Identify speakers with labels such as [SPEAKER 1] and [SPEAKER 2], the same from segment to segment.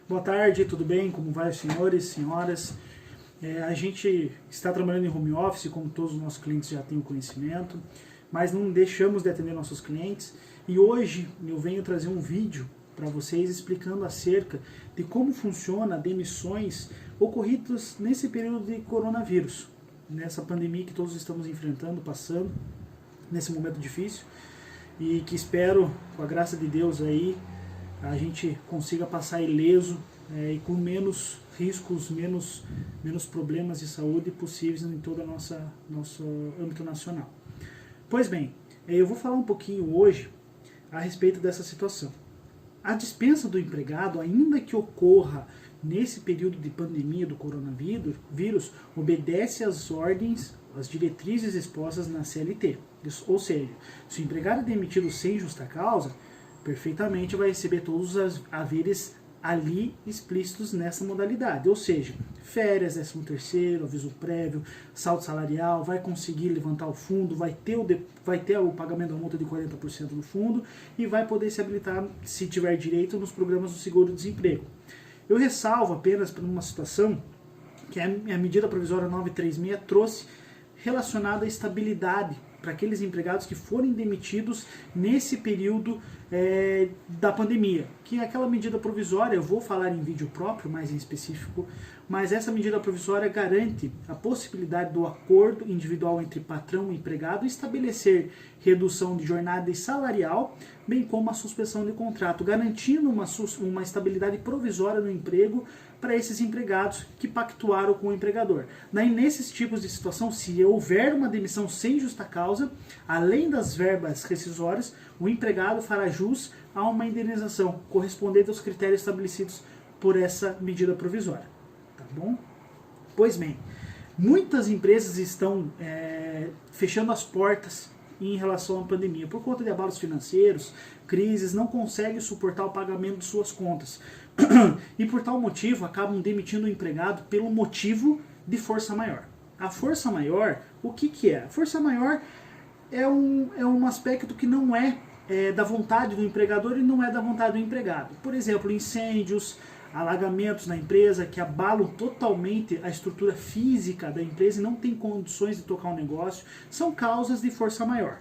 [SPEAKER 1] Boa tarde, tudo bem? Como vai, senhores, senhoras? A gente está trabalhando em home office, como todos os nossos clientes já têm o conhecimento, mas não deixamos de atender nossos clientes. E hoje eu venho trazer um vídeo para vocês explicando acerca de como funciona demissões ocorridas nesse período de coronavírus, nessa pandemia que todos estamos enfrentando, passando, nesse momento difícil, e que espero, com a graça de Deus aí, a gente consiga passar ileso e com menos riscos, menos problemas de saúde possíveis em todo o nosso âmbito nacional. Pois bem, eu vou falar um pouquinho hoje a respeito dessa situação. A dispensa do empregado, ainda que ocorra nesse período de pandemia do coronavírus, obedece às ordens, às diretrizes expostas na CLT. Ou seja, se o empregado é demitido sem justa causa, perfeitamente vai receber todos os haveres ali explícitos nessa modalidade, ou seja, férias, 13º, aviso prévio, saldo salarial, vai conseguir levantar o fundo, vai ter o pagamento da multa de 40% do fundo e vai poder se habilitar, se tiver direito, nos programas do seguro-desemprego. Eu ressalvo apenas para uma situação que a medida provisória 936 trouxe relacionada à estabilidade para aqueles empregados que forem demitidos nesse período da pandemia, que é aquela medida provisória, eu vou falar em vídeo próprio, mais em específico, mas essa medida provisória garante a possibilidade do acordo individual entre patrão e empregado estabelecer redução de jornada salarial, bem como a suspensão de contrato, garantindo uma estabilidade provisória no emprego para esses empregados que pactuaram com o empregador. Nesses tipos de situação, se houver uma demissão sem justa causa, além das verbas rescisórias, o empregado fará jus a uma indenização correspondente aos critérios estabelecidos por essa medida provisória. Tá bom? Pois bem, muitas empresas estão fechando as portas em relação à pandemia. Por conta de abalos financeiros, crises, não conseguem suportar o pagamento de suas contas. E por tal motivo, acabam demitindo o empregado pelo motivo de força maior. A força maior, o que é? A força maior é um aspecto que não é da vontade do empregador e não é da vontade do empregado. Por exemplo, incêndios, alagamentos na empresa que abalam totalmente a estrutura física da empresa e não tem condições de tocar um negócio, são causas de força maior.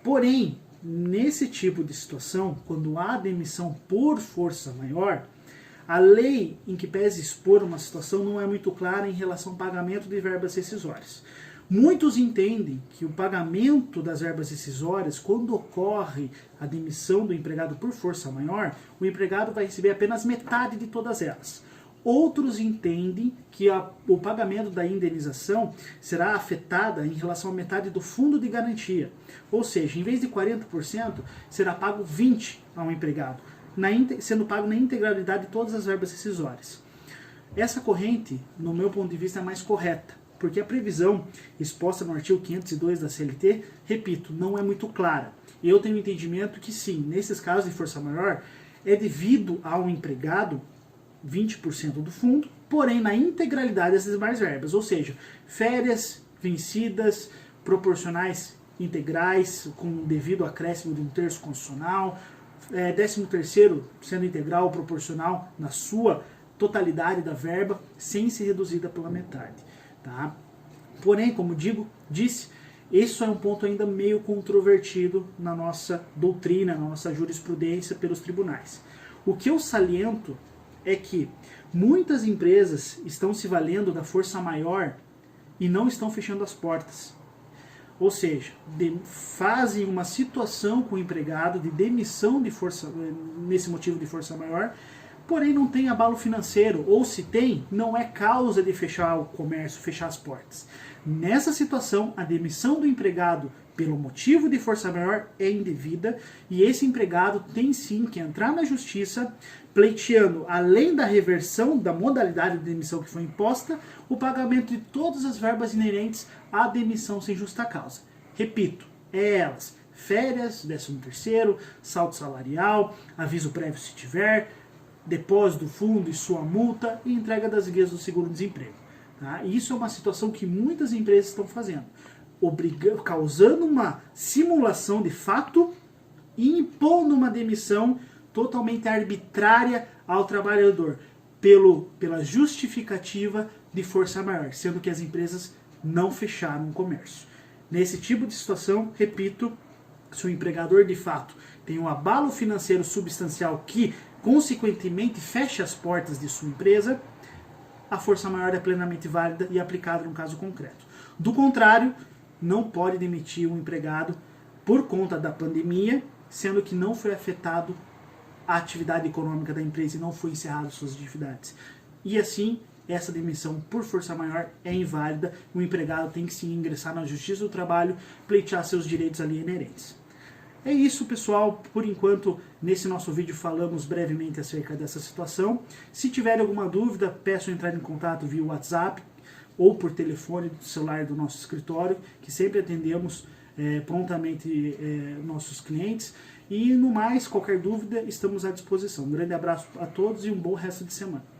[SPEAKER 1] Porém, nesse tipo de situação, quando há demissão por força maior, a lei em que pese expor uma situação não é muito clara em relação ao pagamento de verbas rescisórias. Muitos entendem que o pagamento das verbas rescisórias, quando ocorre a demissão do empregado por força maior, o empregado vai receber apenas metade de todas elas. Outros entendem que o pagamento da indenização será afetada em relação à metade do fundo de garantia. Ou seja, em vez de 40%, será pago 20% ao empregado, sendo pago na integralidade de todas as verbas rescisórias. Essa corrente, no meu ponto de vista, é mais correta, porque a previsão exposta no artigo 502 da CLT, repito, não é muito clara. Eu tenho entendimento que sim, nesses casos de força maior, é devido ao empregado 20% do fundo, porém na integralidade das demais verbas, ou seja, férias vencidas, proporcionais integrais, com devido acréscimo de 1/3 constitucional, 13º sendo integral ou proporcional na sua totalidade da verba, sem ser reduzida pela metade. Tá? Porém, como disse, isso é um ponto ainda meio controvertido na nossa doutrina, na nossa jurisprudência pelos tribunais. O que eu saliento é que muitas empresas estão se valendo da força maior e não estão fechando as portas. Ou seja, fazem uma situação com o empregado de demissão de força, nesse motivo de força maior, porém não tem abalo financeiro, ou se tem, não é causa de fechar o comércio, fechar as portas. Nessa situação, a demissão do empregado pelo motivo de força maior é indevida e esse empregado tem sim que entrar na justiça pleiteando, além da reversão da modalidade de demissão que foi imposta, o pagamento de todas as verbas inerentes à demissão sem justa causa. Repito, elas: férias, 13º, saldo salarial, aviso prévio se tiver, depósito do fundo e sua multa e entrega das guias do seguro-desemprego. Tá? Isso é uma situação que muitas empresas estão fazendo, causando uma simulação de fato e impondo uma demissão totalmente arbitrária ao trabalhador, pela justificativa de força maior, sendo que as empresas não fecharam o comércio. Nesse tipo de situação, repito, se o empregador de fato tem um abalo financeiro substancial que, consequentemente, fecha as portas de sua empresa, a força maior é plenamente válida e aplicada no caso concreto. Do contrário, não pode demitir um empregado por conta da pandemia, sendo que não foi afetado a atividade econômica da empresa e não foi encerrado suas atividades. E assim, essa demissão por força maior é inválida, o empregado tem que sim ingressar na Justiça do Trabalho, pleitear seus direitos ali inerentes. É isso, pessoal. Por enquanto, nesse nosso vídeo falamos brevemente acerca dessa situação. Se tiver alguma dúvida, peço entrar em contato via WhatsApp ou por telefone do celular do nosso escritório, que sempre atendemos prontamente nossos clientes. E no mais, qualquer dúvida, estamos à disposição. Um grande abraço a todos e um bom resto de semana.